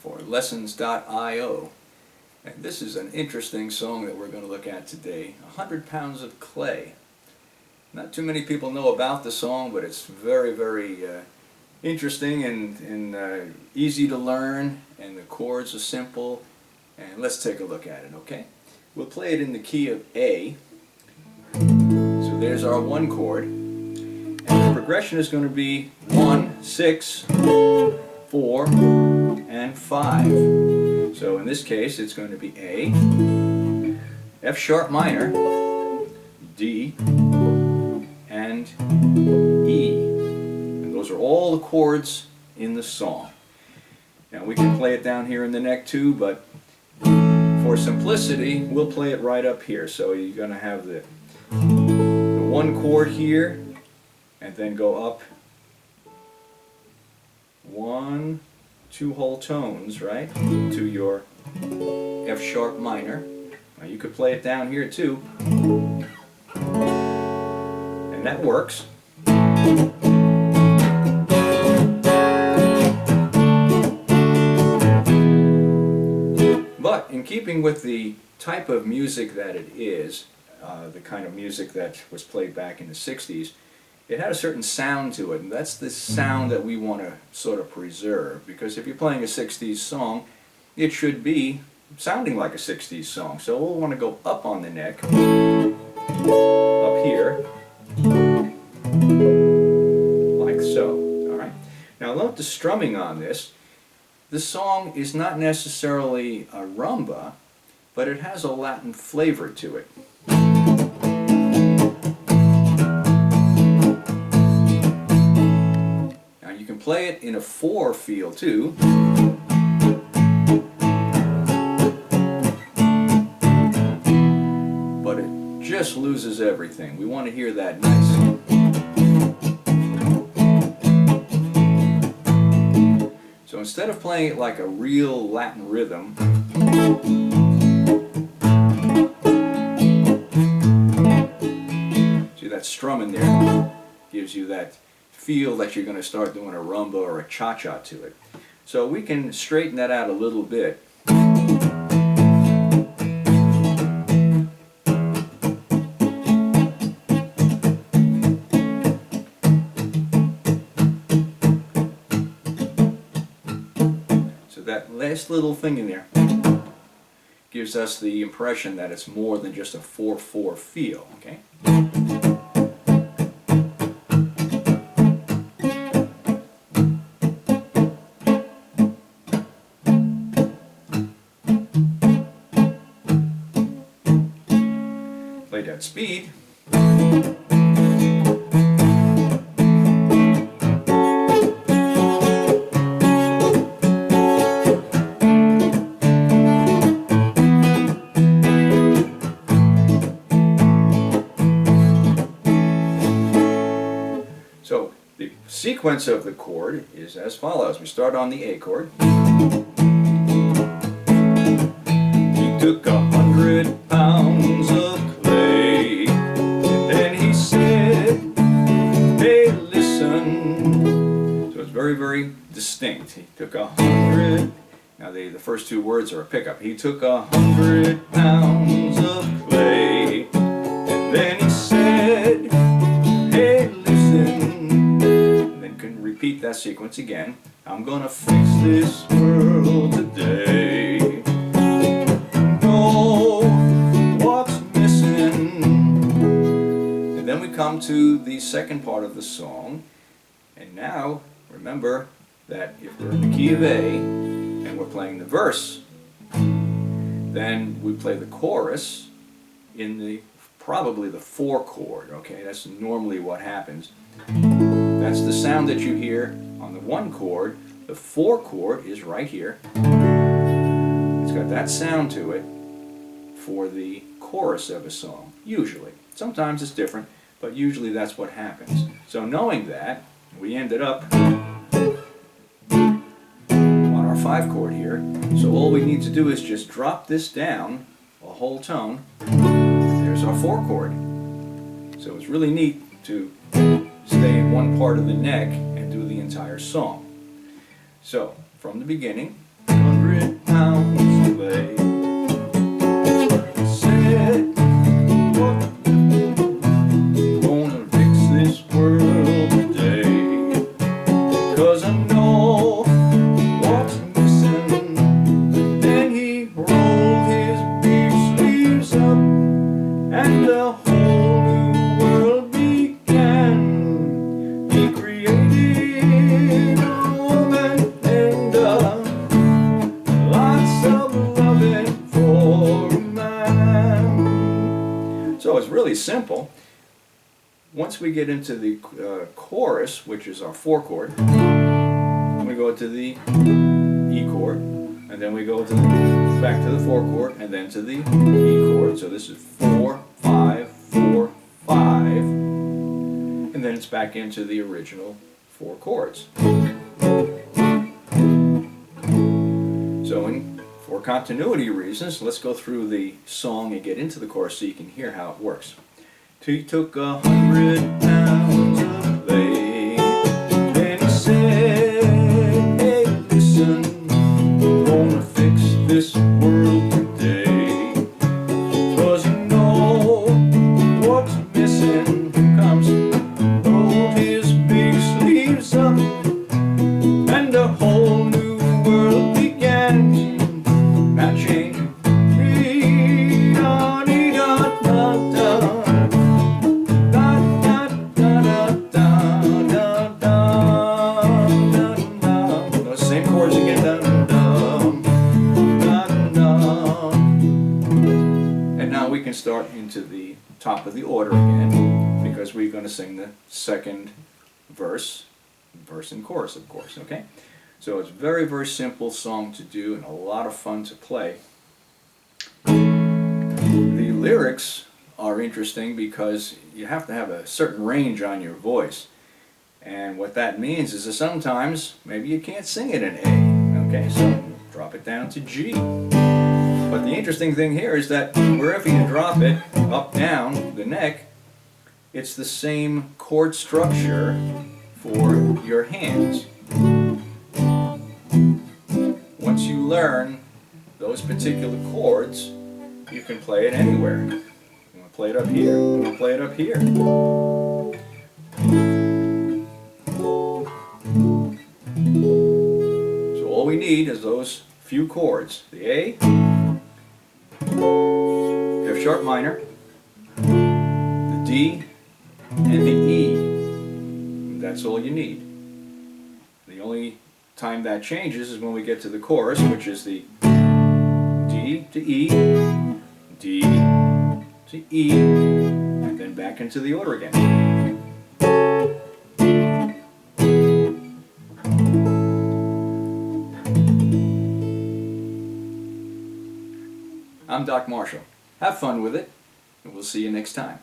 For lessons.io, and this is an interesting song that we're going to look at today, 100 Pounds of Clay. Not too many people know about the song, but it's very, very interesting and easy to learn, and the chords are simple, and let's take a look at it, okay? We'll play it in the key of A, so there's our one chord, and the progression is going to be 1, 6, 4, and 5. So in this case it's going to be A, F sharp minor, D, and E. And those are all the chords in the song. Now we can play it down here in the neck too, but for simplicity we'll play it right up here. So you're going to have the one chord here and then go up 1, 2 whole tones, right, to your F sharp minor. Now you could play it down here too, and that works. But in keeping with the type of music that it is, the kind of music that was played back in the 60s, it had a certain sound to it, and that's the sound that we want to sort of preserve, because if you're playing a 60s song, it should be sounding like a 60s song. So we'll want to go up on the neck, up here, like so. Alright. Now note the strumming on this. The song is not necessarily a rumba, but it has a Latin flavor to it. You can play it in a 4 feel too, but it just loses everything. We want to hear that nice. So instead of playing it like a real Latin rhythm, see that strum in there gives you that feel that you're going to start doing a rumba or a cha-cha to it. So we can straighten that out a little bit. So that last little thing in there gives us the impression that it's more than just a 4/4 feel, okay? Played at speed. So the sequence of the chord is as follows. We start on the A chord. He took 100 pounds of clay, and then he said, hey, listen. So it's very, very distinct. He took 100. Now the first 2 words are a pickup. He took 100 pounds of clay, and then he said, hey, listen. And then can repeat that sequence again. I'm gonna fix this world today. Come to the second part of the song, and now remember that if we're in the key of A and we're playing the verse, then we play the chorus in probably the 4 chord, okay? That's normally what happens. That's the sound that you hear on the 1 chord. The 4 chord is right here. It's got that sound to it for the chorus of a song, usually. Sometimes it's different, but usually that's what happens. So knowing that, we ended up on our 5 chord here. So all we need to do is just drop this down a whole tone. There's our 4 chord. So it's really neat to stay in one part of the neck and do the entire song. So, from the beginning, 100 pounds of clay. Said, gonna fix this world today. 'Cause I know what's missing. Then he rolled his big sleeves up, and the whole new world began. He created a woman and lots of loving for a man. So it's really simple. Once we get into the chorus, which is our 4 chord, we go to the E chord, and then we go to back to the 4 chord, and then to the E chord. So this is 4, 5, 4, 5, and then it's back into the original 4 chords. So for continuity reasons, let's go through the song and get into the chorus so you can hear how it works. He took 100 pounds of clay, then he said, hey, listen, I'm gonna fix this world today. 'Cause you know what's missing. Comes, rolled his big sleeves up, and a whole new world began. Now change. Same chords again. And now we can start into the top of the order again, because we're going to sing the second verse and chorus, of course, okay? So it's a very, very simple song to do and a lot of fun to play. The lyrics are interesting because you have to have a certain range on your voice. And what that means is that sometimes maybe you can't sing it in A, okay? So drop it down to G. But the interesting thing here is that wherever you drop it, up, down, the neck, it's the same chord structure for your hands. Once you learn those particular chords, you can play it anywhere. You want to play it up here, you want to play it up here. So all we need is those few chords, the A, F sharp minor, the D, and the E. That's all you need. The only time that changes is when we get to the chorus, which is the D to E, D to E, and then back into the order again. I'm Doc Marshall. Have fun with it, and we'll see you next time.